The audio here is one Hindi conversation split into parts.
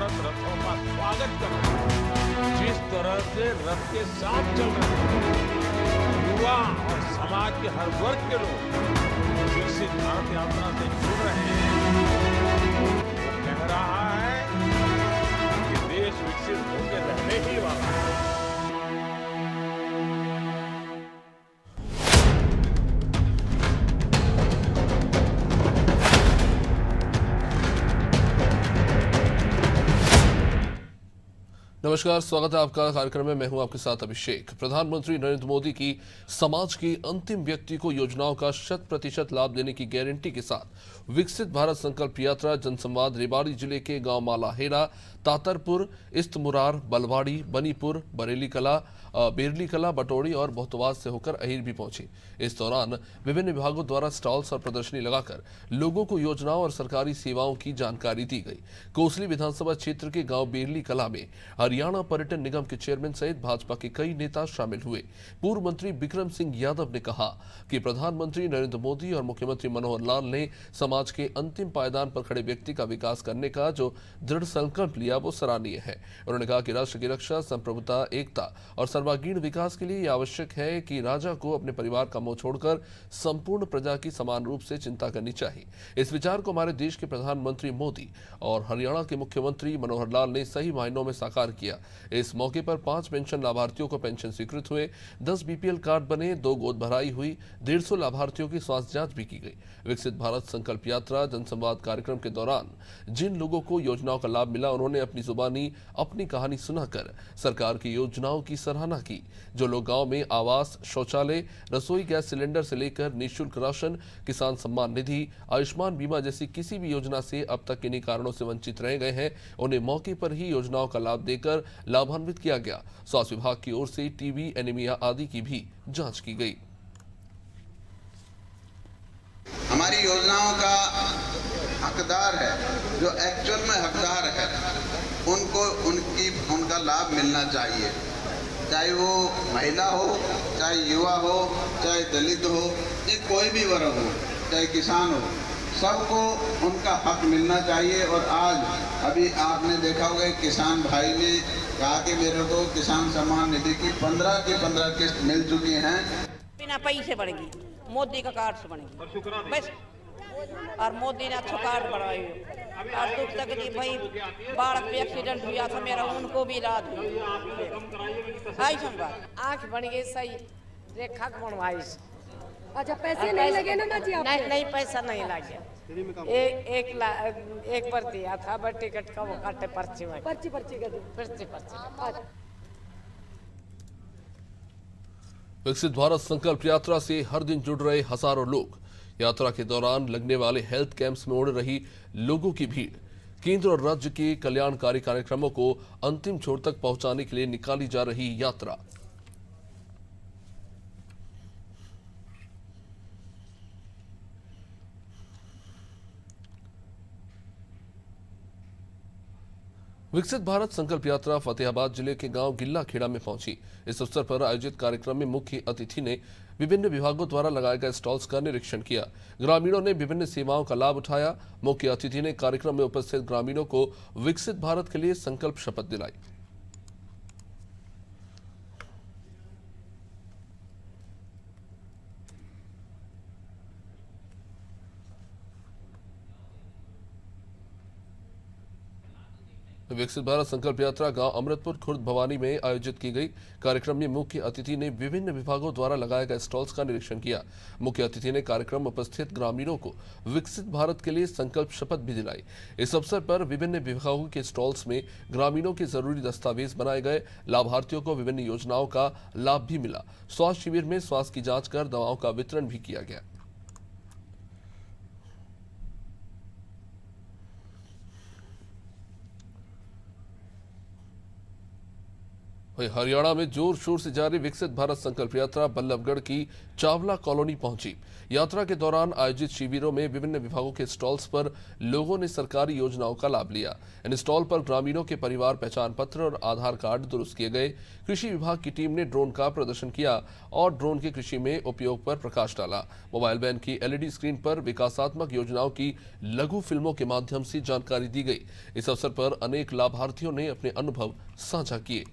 भारत रथों का स्वागत कर रहे हैं। जिस तरह से रथ के साथ चल रहे हैं, युवा और समाज के हर वर्ग के लोग विकसित भारत यात्रा से जुड़ रहे हैं, वो कह रहा है कि देश विकसित होकर रहने ही वाला है। नमस्कार, स्वागत है आपका कार्यक्रम में। मैं हूं आपके साथ अभिषेक। प्रधानमंत्री नरेंद्र मोदी की समाज के अंतिम व्यक्ति को योजनाओं का 100% लाभ देने की गारंटी के साथ विकसित भारत संकल्प यात्रा जनसंवाद रेवाड़ी जिले के गांव मालाहेड़ा, तातरपुर, इस्तमुरार, बलवाड़ी, बनीपुर, बरेली कला, बेरली कला, बटोड़ी और बोहतवाद से होकर अहीर भी पहुंची। इस दौरान विभिन्न विभागों द्वारा स्टॉल्स और प्रदर्शनी लगाकर लोगों को योजनाओं और सरकारी सेवाओं की जानकारी दी गई। कोसली विधानसभा क्षेत्र के गांव बेरली कला में हरियाणा पर्यटन निगम के चेयरमैन सहित भाजपा के कई नेता शामिल हुए। पूर्व मंत्री बिक्रम सिंह यादव ने कहा कि प्रधानमंत्री नरेंद्र मोदी और मुख्यमंत्री मनोहर लाल ने समाज के अंतिम पायदान पर खड़े व्यक्ति का विकास करने का जो दृढ़ संकल्प लिया वो सराहनीय है। उन्होंने कहा कि राष्ट्र की रक्षा, संप्रभुता, एकता और सर्वांगीण विकास के लिए यह आवश्यक है कि राजा को अपने परिवार का मोह छोड़कर संपूर्ण प्रजा की समान रूप से चिंता करनी चाहिए। इस विचार को हमारे देश के प्रधानमंत्री मोदी और हरियाणा के मुख्यमंत्री मनोहर लाल ने सही मायनों में साकार किया। इस मौके पर 5 पेंशन लाभार्थियों को पेंशन स्वीकृत हुए, 10 बीपीएल कार्ड बने, 2 गोद भराई हुई, 150 लाभार्थियों की स्वास्थ्य जांच भी की गई। विकसित भारत संकल्प यात्रा जनसंवाद कार्यक्रम के दौरान जिन लोगों को योजनाओं का लाभ मिला, उन्होंने अपनी जुबानी अपनी कहानी सुनाकर सरकार की योजनाओं की सराहना की। जो लोग गांव में आवास, शौचालय, रसोई गैस सिलेंडर से लेकर निःशुल्क राशन, किसान सम्मान निधि, आयुष्मान बीमा जैसी किसी भी योजना से अब तक किन्हीं कारणों से वंचित रह गए हैं, उन्हें मौके पर ही योजनाओं का लाभ देकर लाभान्वित किया गया। स्वास्थ्य विभाग की ओर से टीबी, एनीमिया आदि की भी जांच की गई। हमारी योजनाओं का हकदार है, जो एक्चुअल में हकदार है, उनको उनका लाभ मिलना चाहिए। चाहे वो महिला हो, चाहे युवा हो, चाहे दलित हो, चाहे कोई भी वर्ग हो, चाहे किसान हो, सबको उनका हक मिलना चाहिए। और आज अभी आपने देखा होगा किसान भाई ने कहा कि मेरे को किसान सम्मान निधि की 15 की 15 किस्त मिल चुकी हैं। बिना पैसे बढ़ेगी, मोदी का कार्ड से बनेगी बस। और मोदी ने अच्छा कार्ड बनाई और दुख तकलीफ भाई बाढ़ पे एक्सीडेंट हुआ था मेरा, उनको भी राहत हुई। आई बात आँख बन गई सही, रेखा बनवाई। अच्छा, पैसे नहीं लगे ना माँ जी आपको? नहीं पैसा नहीं लगे। एक बार दिया था बट टिकट का वो काटे पर्ची में पर्ची का दो। पर्ची अच्छा। विकसित भारत संकल्प यात्रा से हर दिन जुड़ रहे हजारों लोग, यात्रा के दौरान लगने वाले हेल्थ कैंप्स में उड़ रही लोगों की भीड़, केंद्र और राज्य के कल्याणकारी कार्यक्रमों को अंतिम छोर तक पहुंचाने के लिए निकाली जा रही यात्रा। विकसित भारत संकल्प यात्रा फतेहाबाद जिले के गांव गिल्ला खेड़ा में पहुंची। इस अवसर पर आयोजित कार्यक्रम में मुख्य अतिथि ने विभिन्न विभागों द्वारा लगाए गए स्टॉल्स का निरीक्षण किया। ग्रामीणों ने विभिन्न सेवाओं का लाभ उठाया। मुख्य अतिथि ने कार्यक्रम में उपस्थित ग्रामीणों को विकसित भारत के लिए संकल्प शपथ दिलाई। विकसित भारत संकल्प यात्रा गांव अमृतपुर खुर्द भवानी में आयोजित की गई। कार्यक्रम में मुख्य अतिथि ने विभिन्न विभागों द्वारा लगाए गए स्टॉल्स का निरीक्षण किया। मुख्य अतिथि ने कार्यक्रम में उपस्थित ग्रामीणों को विकसित भारत के लिए संकल्प शपथ भी दिलाई। इस अवसर पर विभिन्न विभागों के स्टॉल्स में ग्रामीणों के जरूरी दस्तावेज बनाए गए। लाभार्थियों को विभिन्न योजनाओं का लाभ भी मिला। स्वास्थ्य शिविर में स्वास्थ्य की जाँच कर दवाओं का वितरण भी किया गया। वहीं हरियाणा में जोर शोर से जारी विकसित भारत संकल्प यात्रा बल्लभगढ़ की चावला कॉलोनी पहुंची। यात्रा के दौरान आयोजित शिविरों में विभिन्न विभागों के स्टॉल्स पर लोगों ने सरकारी योजनाओं का लाभ लिया। इन स्टॉल पर ग्रामीणों के परिवार पहचान पत्र और आधार कार्ड दुरुस्त किए गए। कृषि विभाग की टीम ने ड्रोन का प्रदर्शन किया और ड्रोन के कृषि में उपयोग पर प्रकाश डाला। मोबाइल वैन की LED स्क्रीन पर विकासात्मक योजनाओं की लघु फिल्मों के माध्यम से जानकारी दी गई। इस अवसर पर अनेक लाभार्थियों ने अपने अनुभव साझा किए।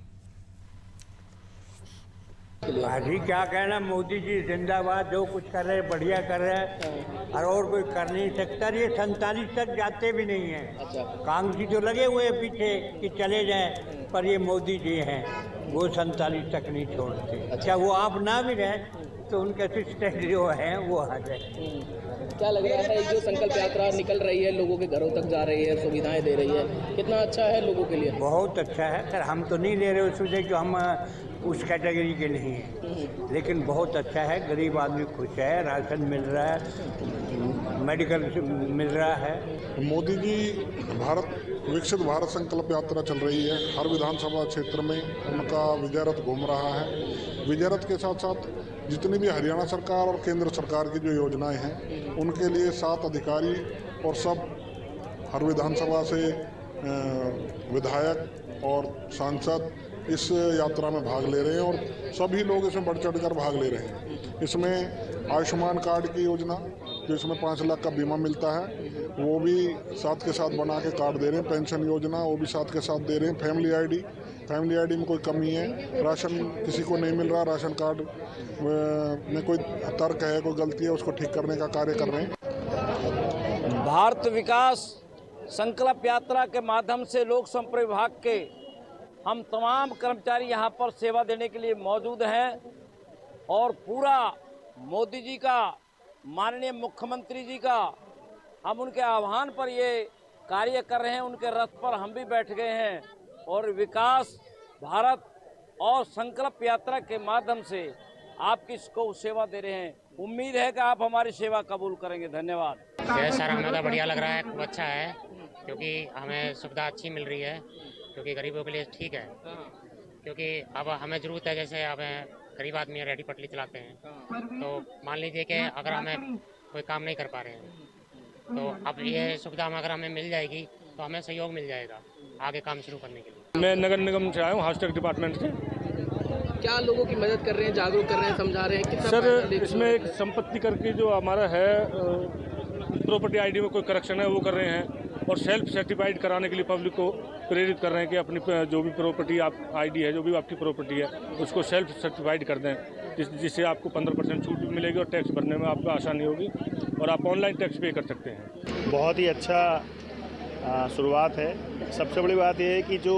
अभी क्या कहना, मोदी जी जिंदाबाद, जो कुछ कर रहे हैं बढ़िया कर रहे हैं और कोई कर नहीं सकता। ये 47 तक जाते भी नहीं है। कांग्रेसी जो लगे हुए पीछे कि चले जाए, पर ये मोदी जी हैं, वो 47 तक नहीं छोड़ते। अच्छा, वो आप ना भी रहे तो उनके असिस्टेंट जो है वो आ जाए। क्या लग रहा है जो संकल्प यात्रा निकल रही है, लोगों के घरों तक जा रही है, सुविधाएं दे रही है, कितना अच्छा है लोगों के लिए? बहुत अच्छा है सर। हम तो नहीं ले रहे उससे कि हम उस कैटेगरी के नहीं हैं, लेकिन बहुत अच्छा है। गरीब आदमी खुश है, राशन मिल रहा है, मेडिकल मिल रहा है। मोदी जी विकसित भारत संकल्प यात्रा चल रही है। हर विधानसभा क्षेत्र में उनका विजय रथ घूम रहा है। विजय रथ के साथ साथ जितनी भी हरियाणा सरकार और केंद्र सरकार की जो योजनाएं हैं, उनके लिए 7 अधिकारी और सब हर विधानसभा से विधायक और सांसद इस यात्रा में भाग ले रहे हैं और सभी लोग इसमें बढ़ चढ़ कर भाग ले रहे हैं। इसमें आयुष्मान कार्ड की योजना, जो इसमें 5 लाख का बीमा मिलता है, वो भी साथ के साथ बना के कार्ड दे रहे हैं। पेंशन योजना, वो भी साथ के साथ दे रहे हैं। फैमिली आईडी में कोई कमी है, राशन किसी को नहीं मिल रहा, राशन कार्ड में कोई तर्क है, कोई गलती है, उसको ठीक करने का कार्य कर रहे हैं। भारत विकास संकल्प यात्रा के माध्यम से लोक संपर्क विभाग के हम तमाम कर्मचारी यहाँ पर सेवा देने के लिए मौजूद हैं और पूरा मोदी जी का, माननीय मुख्यमंत्री जी का, हम उनके आह्वान पर ये कार्य कर रहे हैं। उनके रथ पर हम भी बैठ गए हैं और विकास भारत और संकल्प यात्रा के माध्यम से आपकी को सेवा दे रहे हैं। उम्मीद है कि आप हमारी सेवा कबूल करेंगे। धन्यवाद। सर, हमें तो बढ़िया लग रहा है, खूब अच्छा है, क्योंकि हमें सुविधा अच्छी मिल रही है, क्योंकि गरीबों के लिए ठीक है। क्योंकि अब हमें ज़रूरत है, जैसे अब गरीब आदमी रेडी पटली चलाते हैं, तो मान लीजिए कि अगर हमें कोई काम नहीं कर पा रहे हैं, तो अब ये सुविधा अगर हमें मिल जाएगी तो हमें सहयोग मिल जाएगा आगे काम शुरू करने के लिए। मैं नगर निगम से आया हूँ, हाउस टैक्स डिपार्टमेंट से। क्या लोगों की मदद कर रहे हैं, जागरूक कर रहे हैं, समझा रहे हैं? कितना सर, इसमें एक संपत्ति करके जो हमारा है प्रॉपर्टी आईडी में कोई करेक्शन है वो कर रहे हैं, और सेल्फ सर्टिफाइड कराने के लिए पब्लिक को प्रेरित कर रहे हैं कि अपनी जो भी प्रॉपर्टी आप आईडी है, जो भी आपकी प्रॉपर्टी है, उसको सेल्फ सर्टिफाइड कर दें, जिससे आपको 15% छूट भी मिलेगी और टैक्स भरने में आपको आसानी होगी और आप ऑनलाइन टैक्स पे कर सकते हैं। बहुत ही अच्छा शुरुआत है। सबसे बड़ी बात यह है कि जो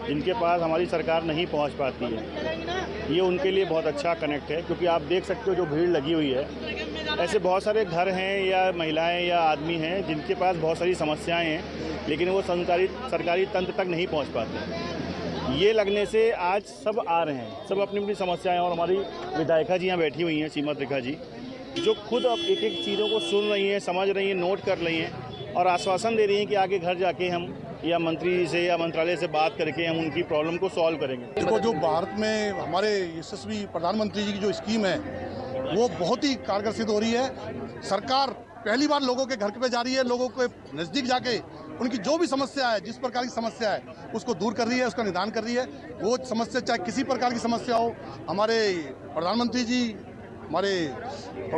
जिनके पास हमारी सरकार नहीं पहुंच पाती है, ये उनके लिए बहुत अच्छा कनेक्ट है, क्योंकि आप देख सकते हो जो भीड़ लगी हुई है, ऐसे बहुत सारे घर हैं या महिलाएं या आदमी हैं जिनके पास बहुत सारी समस्याएं हैं, लेकिन वो सरकारी तंत्र तक नहीं पहुंच पाते। ये लगने से आज सब आ रहे हैं, सब अपनी अपनी समस्याएं, और हमारी विधायिका जी यहाँ बैठी हुई हैं, श्रीमती रेखा जी, जो खुद अब एक एक चीज़ों को सुन रही हैं, समझ रही हैं, नोट कर रही हैं और आश्वासन दे रही हैं कि आगे घर जाके हम या मंत्री से या मंत्रालय से बात करके हम उनकी प्रॉब्लम को सॉल्व करेंगे। देखो, जो भारत में हमारे यशस्वी प्रधानमंत्री जी की जो स्कीम है, वो बहुत ही कारगर सिद्ध हो रही है। सरकार पहली बार लोगों के घर पे जा रही है, लोगों के नज़दीक जाके उनकी जो भी समस्या है, जिस प्रकार की समस्या है, उसको दूर कर रही है, उसका निदान कर रही है। वो समस्या चाहे किसी प्रकार की समस्या हो, हमारे प्रधानमंत्री जी, हमारे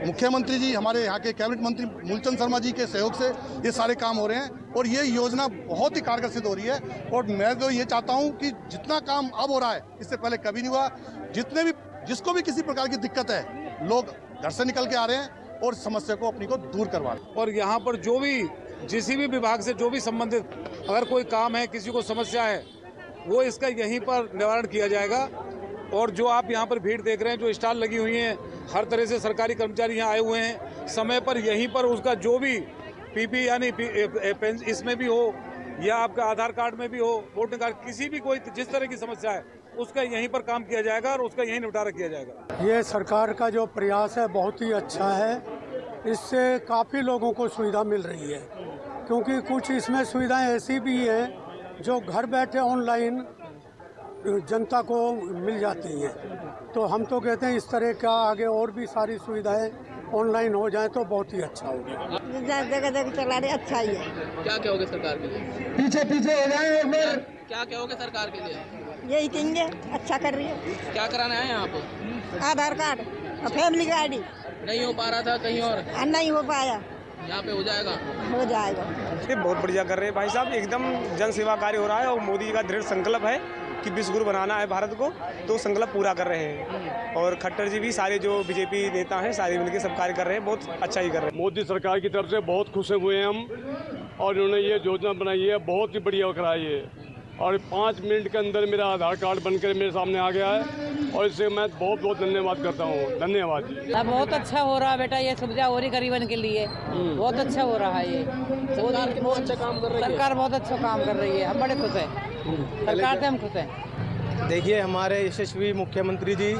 मुख्यमंत्री जी, हमारे यहाँ के कैबिनेट मंत्री मूलचंद शर्मा जी के सहयोग से ये सारे काम हो रहे हैं और ये योजना बहुत ही कारगर सिद्ध हो रही है। और मैं तो ये चाहता हूँ कि जितना काम अब हो रहा है, इससे पहले कभी नहीं हुआ। जिसको भी किसी प्रकार की दिक्कत है, लोग घर से निकल के आ रहे हैं और समस्या को अपनी को दूर करवा रहे हैं। और यहाँ पर जो भी जिस भी विभाग से जो भी संबंधित अगर कोई काम है, किसी को समस्या है, वो इसका यहीं पर निवारण किया जाएगा। और जो आप यहाँ पर भीड़ देख रहे हैं, जो स्टॉल लगी हुई हैं, हर तरह से सरकारी कर्मचारी यहाँ आए हुए हैं, समय पर यहीं पर उसका जो भी पीपी यानी इसमें भी हो या आपका आधार कार्ड में भी हो, वोटिंग कार्ड, किसी भी कोई जिस तरह की समस्या है उसका यहीं पर काम किया जाएगा और उसका यहीं निपटारा किया जाएगा। ये सरकार का जो प्रयास है बहुत ही अच्छा है। इससे काफ़ी लोगों को सुविधा मिल रही है, क्योंकि कुछ इसमें सुविधाएं ऐसी भी हैं जो घर बैठे ऑनलाइन जनता को मिल जाती हैं। तो हम तो कहते हैं इस तरह का आगे और भी सारी सुविधाएं ऑनलाइन हो जाए तो बहुत ही अच्छा होगा। जगह जगह चला रहे अच्छा ही है। क्या कहोगे सरकार के लिए? पीछे पीछे हो जाए क्या कहोगे सरकार के लिए? यही कहेंगे अच्छा कर रही है। क्या कराना है यहाँ पे? आधार कार्ड और फैमिली का ID नहीं हो पा रहा था कहीं और, नहीं हो पाया, यहाँ पे हो जाएगा। हो जाएगा। ये बहुत बढ़िया कर रहे हैं भाई साहब, एकदम जन सेवा कार्य हो रहा है और मोदी जी का दृढ़ संकल्प है कि विश्व गुरु बनाना है भारत को, तो संकल्प पूरा कर रहे हैं। और खट्टर जी भी सारे जो बीजेपी नेता हैं सारे मिलकर सब कार्य कर रहे हैं, बहुत अच्छा ही कर रहे हैं। मोदी सरकार की तरफ से बहुत खुश हुए हैं हम, और उन्होंने ये योजना बनाई है, बहुत ही बढ़िया कराई है। और 5 मिनट के अंदर मेरा आधार कार्ड बनकर मेरे सामने आ गया है, और इससे मैं बहुत बहुत धन्यवाद करता हूँ। धन्यवाद जी। बहुत अच्छा हो रहा है बेटा, ये सुविधा हो रही गरीबन के लिए, बहुत अच्छा हो रहा है। ये सरकार बहुत अच्छा काम कर रही है। सरकार बहुत अच्छा काम कर रही है, हम बड़े खुश हैं, सरकार से हम खुश हैं। देखिए हमारे यशस्वी मुख्यमंत्री जी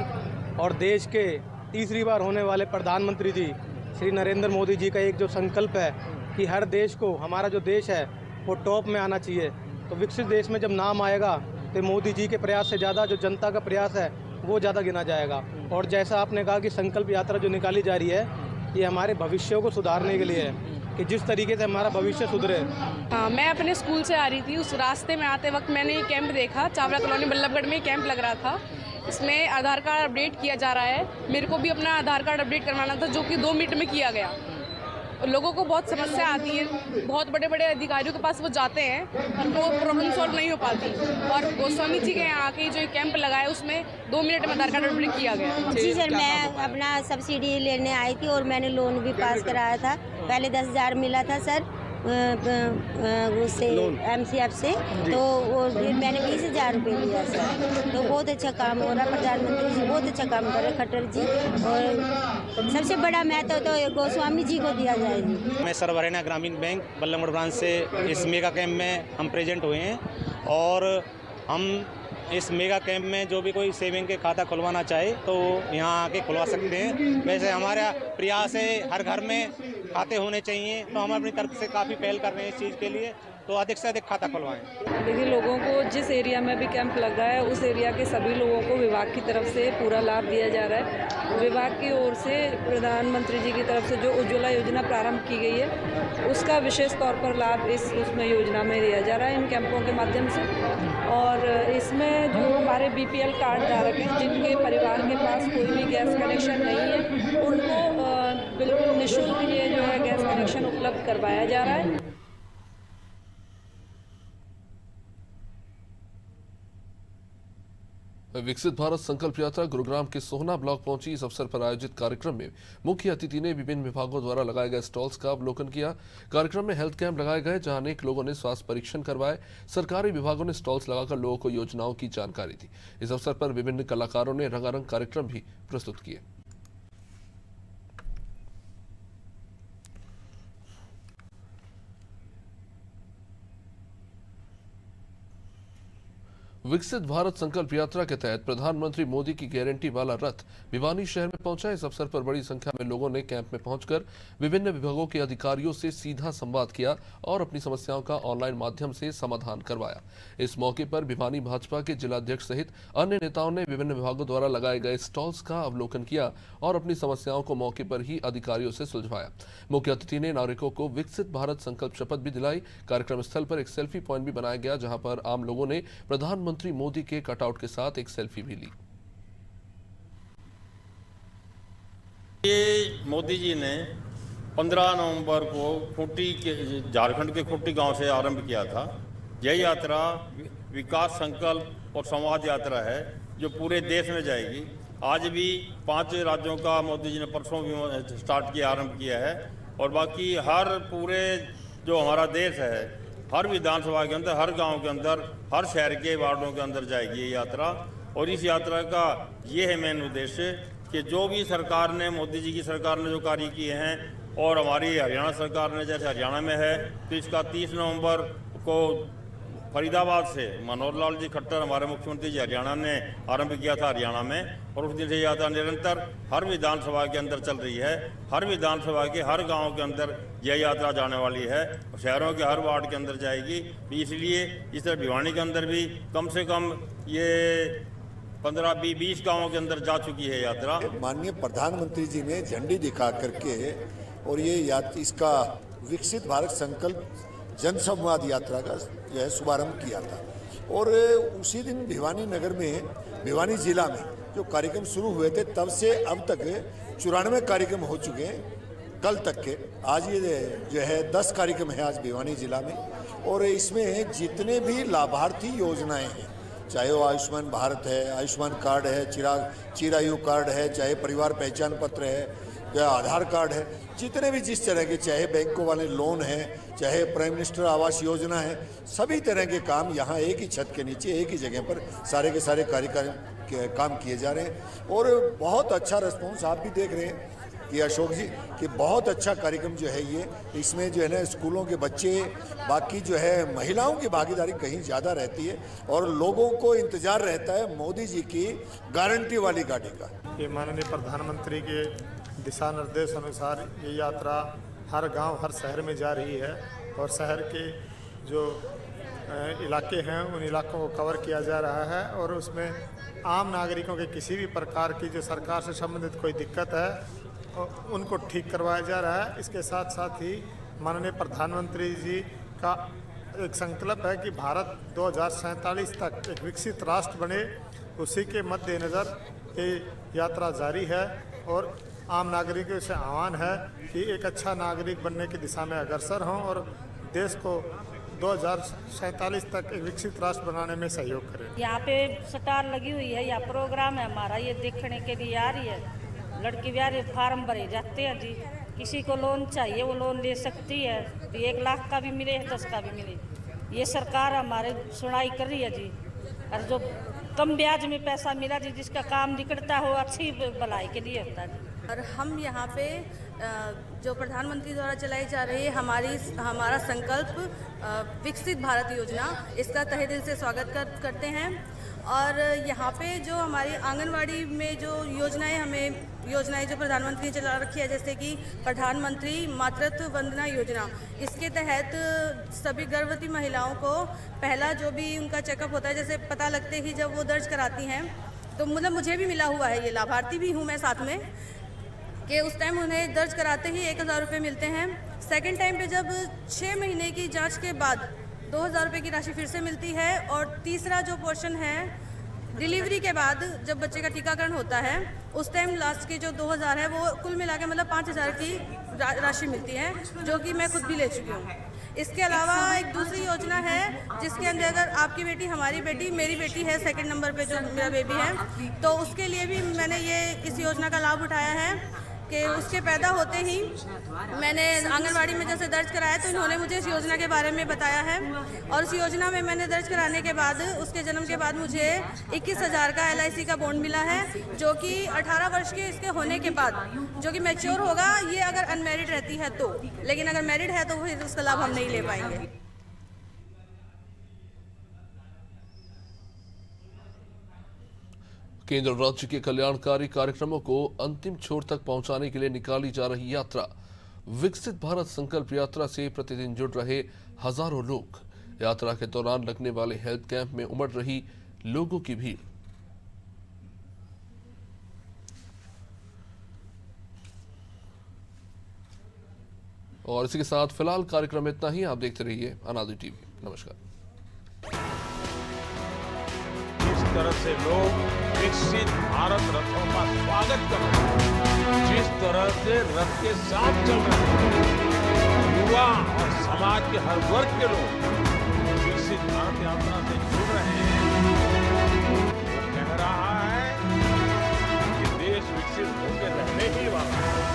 और देश के तीसरी बार होने वाले प्रधानमंत्री जी श्री नरेंद्र मोदी जी का एक जो संकल्प है कि हर देश को, हमारा जो देश है वो टॉप में आना चाहिए। तो विकसित देश में जब नाम आएगा तो मोदी जी के प्रयास से ज़्यादा जो जनता का प्रयास है वो ज़्यादा गिना जाएगा। और जैसा आपने कहा कि संकल्प यात्रा जो निकाली जा रही है ये हमारे भविष्य को सुधारने के लिए है, कि जिस तरीके से हमारा भविष्य सुधरे। मैं अपने स्कूल से आ रही थी, उस रास्ते में आते वक्त मैंने ये कैंप देखा, चावला कॉलोनी बल्लभगढ़ में कैंप लग रहा था। इसमें आधार कार्ड अपडेट किया जा रहा है। मेरे को भी अपना आधार कार्ड अपडेट करवाना था, जो कि 2 मिनट में किया गया। लोगों को बहुत समस्या आती है, बहुत बड़े बड़े अधिकारियों के पास वो जाते हैं, उनको प्रॉब्लम सॉल्व नहीं हो पाती। और गोस्वामी जी के यहाँ आके जो कैंप लगाया उसमें 2 मिनट में आधार कार्ड अपडेट किया गया। जी सर, मैं अपना सब्सिडी लेने आई थी और मैंने लोन भी पास कराया था। पहले 10,000 मिला था सर उससे MCF से, तो वो मैंने 20,000 रुपये लिया सर। तो बहुत अच्छा काम हो रहा है, प्रधानमंत्री जी बहुत अच्छा काम कर रहे हैं खट्टर जी। और सबसे बड़ा महत्व तो गोस्वामी जी को दिया जाएगी। मैं सर्व हरियाणा ग्रामीण बैंक बल्लभगढ़ ब्रांच से इस मेगा कैंप में हम प्रेजेंट हुए हैं, और हम इस मेगा कैंप में जो भी कोई सेविंग के खाता खुलवाना चाहे तो यहाँ आके खुलवा सकते हैं। वैसे हमारा प्रयास है हर घर में खाते होने चाहिए, तो हम अपनी तरफ से काफ़ी पहल कर रहे हैं इस चीज़ के लिए, तो अधिक से अधिक खाता खुलवाएं। देखिए, लोगों को जिस एरिया में भी कैंप लगा है उस एरिया के सभी लोगों को विभाग की तरफ से पूरा लाभ दिया जा रहा है। विभाग की ओर से प्रधानमंत्री जी की तरफ से जो उज्ज्वला योजना प्रारंभ की गई है उसका विशेष तौर पर लाभ उसमें योजना में दिया जा रहा है इन कैंपों के माध्यम से। और इसमें जो हमारे BPL कार्ड धारक हैं जिनके परिवार के पास कोई भी गैस कनेक्शन नहीं है उनको बिल्कुल निःशुल्क ये जो है गैस कनेक्शन उपलब्ध करवाया जा रहा है। विकसित भारत संकल्प यात्रा गुरुग्राम के सोहना ब्लॉक पहुंची। इस अवसर पर आयोजित कार्यक्रम में मुख्य अतिथि ने विभिन्न विभागों द्वारा लगाए गए स्टॉल्स का अवलोकन किया। कार्यक्रम में हेल्थ कैंप लगाए गए जहां अनेक लोगों ने स्वास्थ्य परीक्षण करवाए। सरकारी विभागों ने स्टॉल्स लगाकर लोगों को योजनाओं की जानकारी दी। इस अवसर पर विभिन्न कलाकारों ने रंगारंग कार्यक्रम भी प्रस्तुत किए। विकसित भारत संकल्प यात्रा के तहत प्रधानमंत्री मोदी की गारंटी वाला रथ भिवानी शहर में पहुंचा। इस अवसर पर बड़ी संख्या में लोगों ने कैंप में पहुंचकर विभिन्न विभागों के अधिकारियों से सीधा संवाद किया और अपनी समस्याओं का ऑनलाइन माध्यम से समाधान करवाया। इस मौके पर भिवानी भाजपा के जिलाध्यक्ष सहित अन्य नेताओं ने विभिन्न विभागों द्वारा लगाए गए स्टॉल्स का अवलोकन किया और अपनी समस्याओं को मौके पर ही अधिकारियों से सुलझाया। मुख्य अतिथि ने नागरिकों को विकसित भारत संकल्प शपथ भी दिलाई। कार्यक्रम स्थल पर एक सेल्फी पॉइंट भी बनाया गया जहां पर आम लोगों ने प्रधानमंत्री मोदी के कटआउट के साथ एक सेल्फी भी ली। ये मोदी जी ने 15 नवंबर को खूंटी के झारखंड के खूंटी गांव से आरंभ किया था। यह यात्रा विकास संकल्प और संवाद यात्रा है जो पूरे देश में जाएगी। आज भी 5 राज्यों का मोदी जी ने परसों भी स्टार्ट किया, आरंभ किया है, और बाकी हर पूरे जो हमारा देश है हर विधानसभा के अंदर, हर गांव के अंदर, हर शहर के वार्डों के अंदर जाएगी ये यात्रा। और इस यात्रा का ये है मेन उद्देश्य कि जो भी सरकार ने, मोदी जी की सरकार ने जो कार्य किए हैं और हमारी हरियाणा सरकार ने जैसे हरियाणा में है, तो इसका 30 नवंबर को फरीदाबाद से मनोहर लाल जी खट्टर हमारे मुख्यमंत्री जी हरियाणा ने आरंभ किया था हरियाणा में, और उस दिन से यात्रा निरंतर हर विधानसभा के अंदर चल रही है। हर विधानसभा के हर गांव के अंदर यह यात्रा जाने वाली है, शहरों के हर वार्ड के अंदर जाएगी। इसलिए इस तरह भिवानी के अंदर भी कम से कम ये 15-20 गाँवों के अंदर जा चुकी है यात्रा। माननीय प्रधानमंत्री जी ने झंडी दिखा करके और ये इसका विकसित भारत संकल्प जनसंवाद यात्रा का जो है शुभारंभ किया था, और उसी दिन भिवानी नगर में, भिवानी जिला में जो कार्यक्रम शुरू हुए थे, तब से अब तक 94 कार्यक्रम हो चुके हैं कल तक के। आज ये जो है 10 कार्यक्रम है आज भिवानी जिला में, और इसमें जितने भी लाभार्थी योजनाएं हैं, चाहे वो आयुष्मान भारत है, आयुष्मान कार्ड है, चिरायु कार्ड है, चाहे परिवार पहचान पत्र है, या आधार कार्ड है, जितने भी जिस तरह के, चाहे बैंकों वाले लोन है, चाहे प्राइम मिनिस्टर आवास योजना है, सभी तरह के काम यहाँ एक ही छत के नीचे एक ही जगह पर सारे के सारे काम किए जा रहे हैं। और बहुत अच्छा रिस्पॉन्स आप भी देख रहे हैं कि अशोक जी कि बहुत अच्छा कार्यक्रम जो है ये, इसमें जो है ना स्कूलों के बच्चे, बाकी जो है महिलाओं की भागीदारी कहीं ज़्यादा रहती है, और लोगों को इंतज़ार रहता है मोदी जी की गारंटी वाली गाड़ी का। ये माननीय प्रधानमंत्री के दिशा निर्देश अनुसार ये यात्रा हर गांव, हर शहर में जा रही है, और शहर के जो इलाके हैं उन इलाकों को कवर किया जा रहा है, और उसमें आम नागरिकों के किसी भी प्रकार की जो सरकार से संबंधित कोई दिक्कत है उनको ठीक करवाया जा रहा है। इसके साथ साथ ही माननीय प्रधानमंत्री जी का एक संकल्प है कि भारत 2047 तक एक विकसित राष्ट्र बने, उसी के मद्देनज़र ये यात्रा जारी है, और आम नागरिकों से आह्वान है कि एक अच्छा नागरिक बनने की दिशा में अग्रसर हों और देश को 2047 तक एक विकसित राष्ट्र बनाने में सहयोग करें। यहाँ पे स्टार लगी हुई है, यहाँ प्रोग्राम है हमारा, ये देखने के लिए आ रही है। लड़की ब्याह फार्म भरे जाते हैं जी, किसी को लोन चाहिए वो लोन ले सकती है, तो 1 लाख का भी मिले, 10 का भी मिले, ये सरकार हमारे सुनाई कर रही है जी। और जो कम ब्याज में पैसा मिला जी, जिसका काम निकलता हो अच्छी भलाई के लिए होता है। और हम यहाँ पे जो प्रधानमंत्री द्वारा चलाई जा रही है हमारा संकल्प विकसित भारत योजना, इसका तहे दिल से स्वागत करते हैं। और यहाँ पे जो हमारी आंगनवाड़ी में जो योजनाएं जो प्रधानमंत्री ने चला रखी है, जैसे कि प्रधानमंत्री मातृत्व वंदना योजना, इसके तहत सभी गर्भवती महिलाओं को पहला जो भी उनका चेकअप होता है, जैसे पता लगते ही जब वो दर्ज कराती हैं, तो मतलब मुझे भी मिला हुआ है, ये लाभार्थी भी हूँ मैं साथ में, कि उस टाइम उन्हें दर्ज कराते ही 1000 रुपये मिलते हैं। सेकंड टाइम पे जब 6 महीने की जांच के बाद 2000 रुपये की राशि फिर से मिलती है। और तीसरा जो पोर्शन है डिलीवरी के बाद जब बच्चे का टीकाकरण होता है, उस टाइम लास्ट के जो 2000 है वो कुल मिला के मतलब 5000 की राशि मिलती है, जो कि मैं खुद भी ले चुकी हूँ। इसके अलावा एक दूसरी योजना है जिसके अंदर अगर आपकी बेटी, हमारी बेटी, मेरी बेटी है सेकंड नंबर पे जो मेरा बेबी है, तो उसके लिए भी मैंने इस योजना का लाभ उठाया है कि उसके पैदा होते ही मैंने आंगनवाड़ी में जैसे दर्ज कराया, तो इन्होंने मुझे इस योजना के बारे में बताया है। और इस योजना में मैंने दर्ज कराने के बाद उसके जन्म के बाद मुझे 21,000 का LIC का बॉन्ड मिला है, जो कि 18 वर्ष के इसके होने के बाद जो कि मैच्योर होगा, ये अगर अनमैरिड रहती है तो, लेकिन अगर मैरिड है तो फिर उसका लाभ हम नहीं ले पाएंगे। केंद्र और राज्य के कल्याणकारी कार्यक्रमों को अंतिम छोर तक पहुंचाने के लिए निकाली जा रही यात्रा विकसित भारत संकल्प यात्रा से प्रतिदिन जुड़ रहे हजारों लोग। यात्रा के दौरान लगने वाले हेल्थ कैंप में उमड़ रही लोगों की भीड़। और इसी के साथ फिलहाल कार्यक्रम में इतना ही। आप देखते रहिए अनादि टीवी। नमस्कार। जिस तरह से लोग विकसित भारत रथों का स्वागत कर रहे हैं, जिस तरह से रथ के साथ चल रहे हैं, युवा और समाज के हर वर्ग के लोग विकसित भारत यात्रा से जुड़ रहे हैं, वो कह रहा है कि देश विकसित होकर रहने ही वाला है।